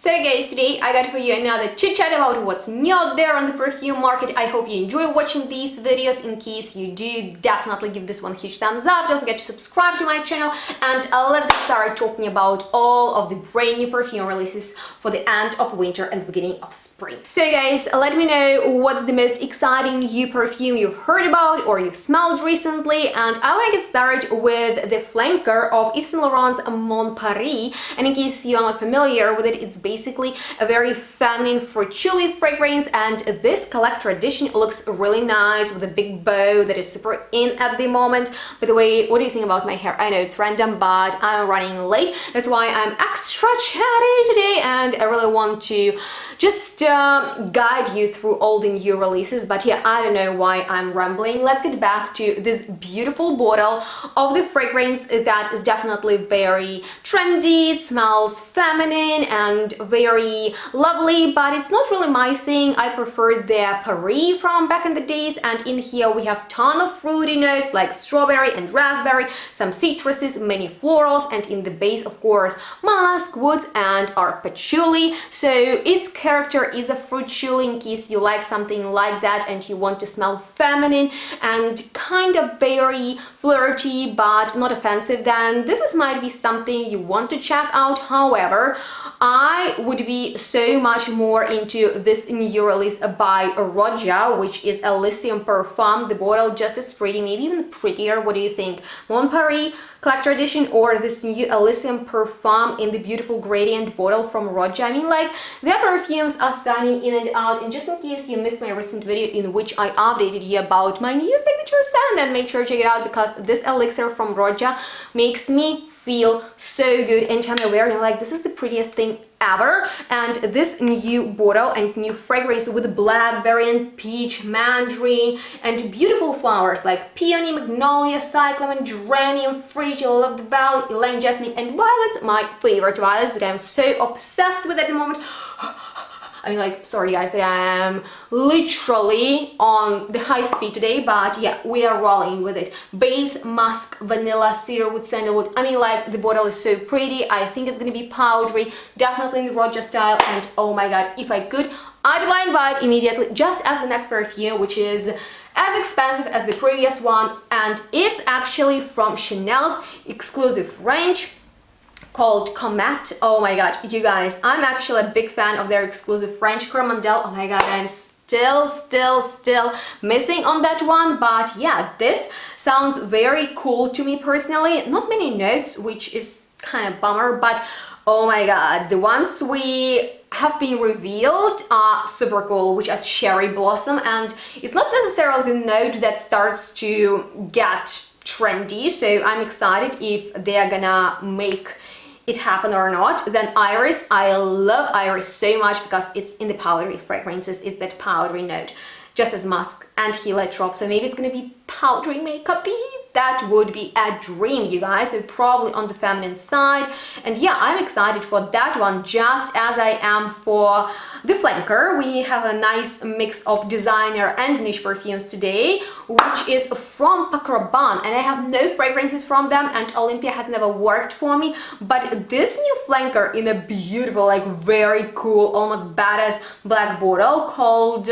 So guys, today I got for you another chit chat about what's new out there on the perfume market. I hope you enjoy watching these videos. In case you do, definitely give this one a huge thumbs up. Don't forget to subscribe to my channel, and let's get started talking about all of the brand new perfume releases for the end of winter and beginning of spring. So guys, let me know what's the most exciting new perfume you've heard about or you've smelled recently, and I want to get started with the flanker of Yves Saint Laurent's Mon Paris. And in case you're not familiar with it, it's basically a very feminine patchouli fragrance, and this collector edition looks really nice with a big bow that is super in at the moment. By the way, what do you think about my hair? I know it's random, but I'm running late. That's why I'm extra chatty today, and I really want to just guide you through all the new releases. But yeah, I don't know why I'm rambling. Let's get back to this beautiful bottle of the fragrance that is definitely very trendy. It smells feminine and very lovely, but it's not really my thing. I prefer the Paris from back in the days, and in here we have ton of fruity notes like strawberry and raspberry, some citruses, many florals, and in the base, of course, musk, wood, and our patchouli. So its character is a patchouli, in case you like something like that and you want to smell feminine and kind of very flirty but not offensive, then this might be something you want to check out. However, I would be so much more into this new release by Roja, which is Elysium Perfume. The bottle just as pretty, maybe even prettier. What do you think? Mon Paris collector edition or this new Elysium Perfume in the beautiful gradient bottle from Roja? I mean, like, their perfumes are stunning in and out. And just in case you missed my recent video in which I updated you about my new signature scent, then make sure to check it out, because this elixir from Roja makes me feel so good anytime I wear it. Like, this is the prettiest thing ever. And this new bottle and new fragrance with blackberry and peach, mandarin, and beautiful flowers like peony, magnolia, cyclamen, geranium, freesia, love the valley, elaine, jasmine, and violets. My favorite violets that I'm so obsessed with at the moment. I mean, like, sorry guys that I am literally on the high speed today, but yeah, we are rolling with it. Base, musk, vanilla, cedarwood, sandalwood. I mean, like, the bottle is so pretty. I think it's gonna be powdery, definitely in the Roja style, and oh my god, if I could, I'd blind buy it immediately, just as the next perfume, which is as expensive as the previous one, and it's actually from Chanel's exclusive range called Comet. Oh my god, you guys, I'm actually a big fan of their exclusive French Coromandel. Oh my god, I'm still missing on that one. But yeah, this sounds very cool to me personally. Not many notes, which is kind of bummer, but oh my god, the ones we have been revealed are super cool, which are cherry blossom, and it's not necessarily the note that starts to get trendy, so I'm excited if they're gonna make it happen or not. Then iris, I love iris so much because it's in the powdery fragrances. It's that powdery note, just as musk and heliotrope. So maybe it's gonna be powdery makeup-y. That would be a dream, you guys. So probably on the feminine side. And yeah, I'm excited for that one, just as I am for the flanker. We have a nice mix of designer and niche perfumes today, which is from Paco Rabanne, and I have no fragrances from them, and Olympia has never worked for me. But this new flanker in a beautiful, like, very cool, almost badass black bottle called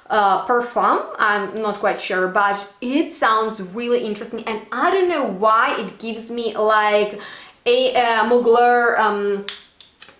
Parfum. I'm not quite sure, but it sounds really interesting, and I don't know why it gives me like a Mugler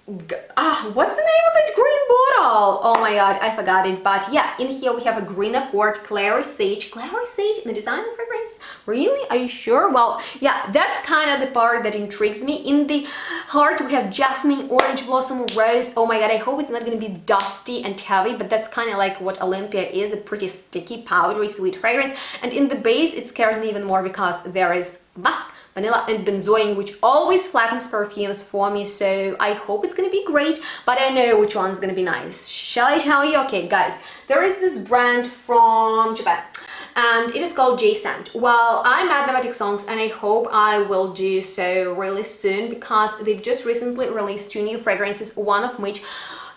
what's the name of that green bottle? Oh my god, I forgot it. But yeah, in here we have a green accord, clary sage in the designer fragrance. Really? Are you sure? Well, yeah, that's kind of the part that intrigues me. In the heart we have jasmine, orange blossom, rose. Oh my god, I hope it's not gonna be dusty and heavy, but that's kind of like what Olympia is, a pretty sticky, powdery, sweet fragrance. And in the base it scares me even more because there is musk, vanilla, and benzoin, which always flattens perfumes for me, so I hope it's gonna be great, but I know which one's gonna be nice. Shall I tell you? Okay guys, there is this brand from Japan, and it is called J-Scent. Well, I'm at Mathematic Songs, and I hope I will do so really soon, because they've just recently released 2 new fragrances, one of which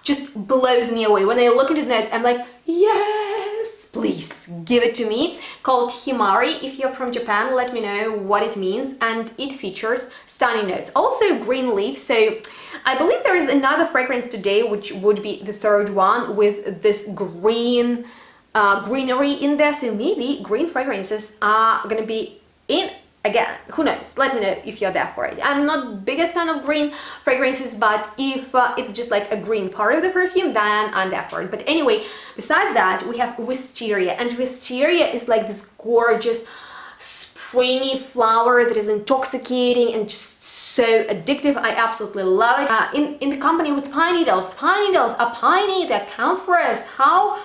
just blows me away. When I look into the notes, I'm like, yes, please give it to me, called Himari. If you're from Japan, let me know what it means, and it features stunning notes. Also green leaf, so I believe there is another fragrance today, which would be the third one with this green greenery in there, so maybe green fragrances are gonna be in again, who knows. Let me know if you're there for it. I'm not biggest fan of green fragrances, but if it's just like a green part of the perfume, then I'm there for it. But anyway, besides that, we have Wisteria, and Wisteria is like this gorgeous springy flower that is intoxicating and just so addictive. I absolutely love it. In the company with pine needles. Pine needles are piney, they're camphorous. How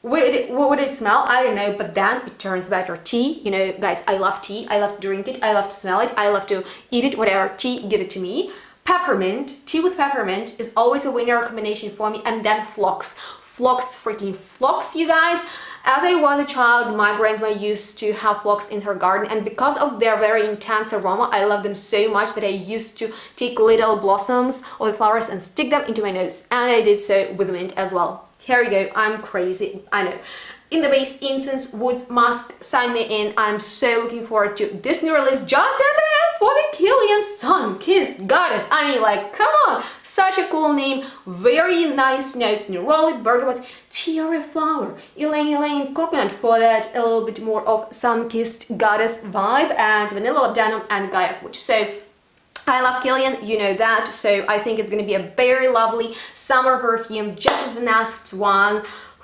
what would it smell? I don't know, but then it turns better. Tea, you know, guys, I love tea. I love to drink it. I love to smell it. I love to eat it. Whatever, tea, give it to me. Peppermint, tea with peppermint is always a winner combination for me. And then phlox. Phlox, freaking phlox, you guys. As I was a child, my grandma used to have phlox in her garden, and because of their very intense aroma, I love them so much that I used to take little blossoms of the flowers and stick them into my nose. And I did so with mint as well. Here we go, I'm crazy, I know. In the base, incense, woods, musk, sign me in. I'm so looking forward to this new release, just as I am for the Kilian sun-kissed goddess. I mean, like, come on, such a cool name, very nice notes, neroli, bergamot, cherry flower, elaine, coconut for that a little bit more of sun-kissed goddess vibe, and vanilla, labdanum, and Gaia peach. So I love Kilian, you know that, so I think it's gonna be a very lovely summer perfume, just as the next one.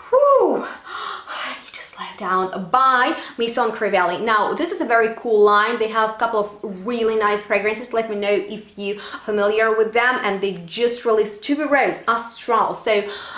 Whew, I need to slow down. By Maison Violet. Now, this is a very cool line. They have a couple of really nice fragrances. Let me know if you are familiar with them. And they've just released Tuberose Astral. So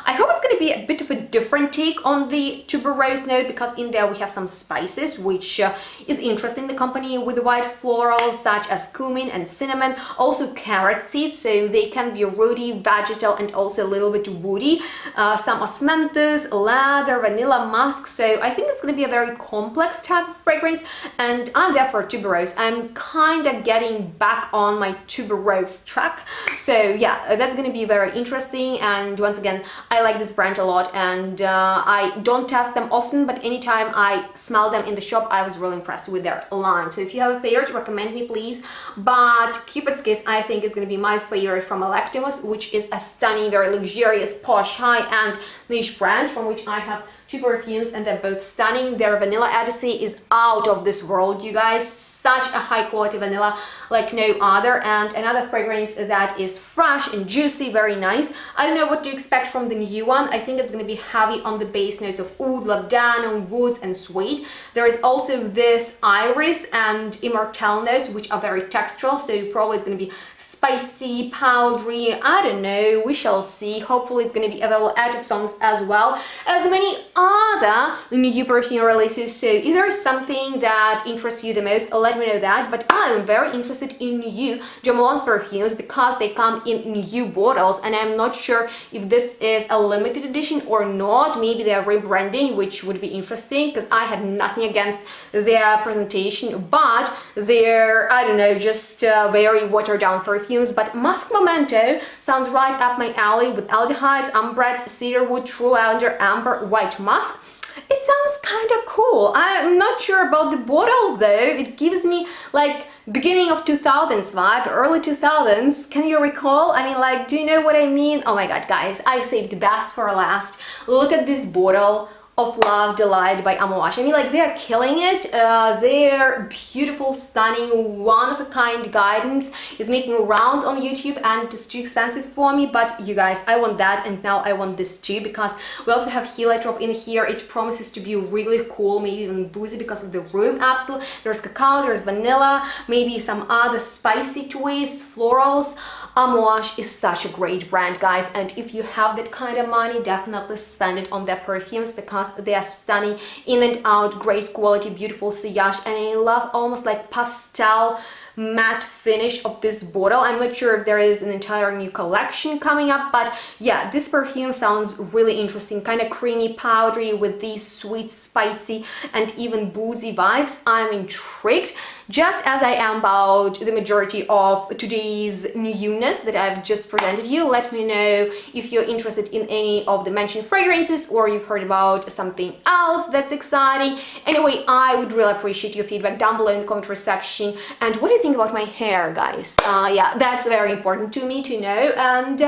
I hope it's going to be a bit of a different take on the tuberose note, because in there we have some spices, which is interesting. The company with the white florals such as cumin and cinnamon, also carrot seeds, so they can be rooty, vegetal, and also a little bit woody. Some osmanthus, ladder, vanilla, musk. So I think it's going to be a very complex type of fragrance, and I'm there for tuberose. I'm kind of getting back on my tuberose track. So yeah, that's going to be very interesting. And once again, I like this brand a lot, and I don't test them often, but anytime I smell them in the shop, I was really impressed with their line. So if you have a favorite, recommend me please. But Cupid's Kiss, I think it's going to be my favorite from Electimuss, which is a stunning, very luxurious, posh, high-end niche brand from which I have two perfumes, and they're both stunning. Their vanilla edicy is out of this world, you guys. Such a high quality vanilla like no other. And another fragrance that is fresh and juicy, very nice. I don't know what to expect from the new one. I think it's going to be heavy on the base notes of oud, labdanum, woods, and sweet. There is also this iris and immortelle notes, which are very textural, so probably it's going to be spicy, powdery. I don't know, we shall see. Hopefully it's going to be available at songs as well as many other new perfume releases. So if there is something that interests you the most, let me know that. But I'm very interested in new JUS perfumes, because they come in new bottles, and I'm not sure if this is a limited edition or not. Maybe they are rebranding, which would be interesting, because I had nothing against their presentation, but they're, I don't know, just very watered down perfumes. But Musk Memento sounds right up my alley, with aldehydes, ambrette, cedarwood, true lavender, amber, white musk. It sounds kind of cool. I'm not sure about the bottle though. It gives me like beginning of 2000s vibe, early 2000s. Can you recall? I mean, like, do you know what I mean? Oh my god, guys, I saved the best for last. Look at this bottle of Love Delight by Amouage. I mean, like, they're killing it. Their beautiful, stunning, one-of-a-kind guidance is making rounds on YouTube, and it's too expensive for me. But you guys, I want that, and now I want this too, because we also have heliotrope in here. It promises to be really cool, maybe even boozy because of the room. Absolutely. There's cacao, there's vanilla, maybe some other spicy twists, florals. Amouage is such a great brand, guys, and if you have that kind of money, definitely spend it on their perfumes, because they are stunning in and out, great quality, beautiful sillage, and I love almost like pastel matte finish of this bottle. I'm not sure if there is an entire new collection coming up, but yeah, this perfume sounds really interesting, kind of creamy, powdery with these sweet, spicy, and even boozy vibes. I'm intrigued, just as I am about the majority of today's newness that I've just presented you. Let me know if you're interested in any of the mentioned fragrances or you've heard about something else that's exciting. Anyway, I would really appreciate your feedback down below in the commentary section. And what do you think about my hair, guys? Yeah, that's very important to me to know. And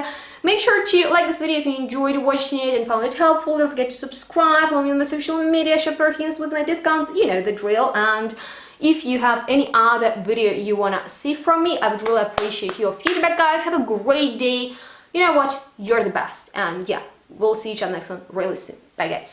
make sure to like this video if you enjoyed watching it and found it helpful. Don't forget to subscribe, follow me on the social media, shop perfumes with my discounts, you know the drill. And if you have any other video you wanna see from me, I would really appreciate your feedback, guys. Have a great day. You know what? You're the best. And yeah, we'll see each other next one really soon. Bye, guys.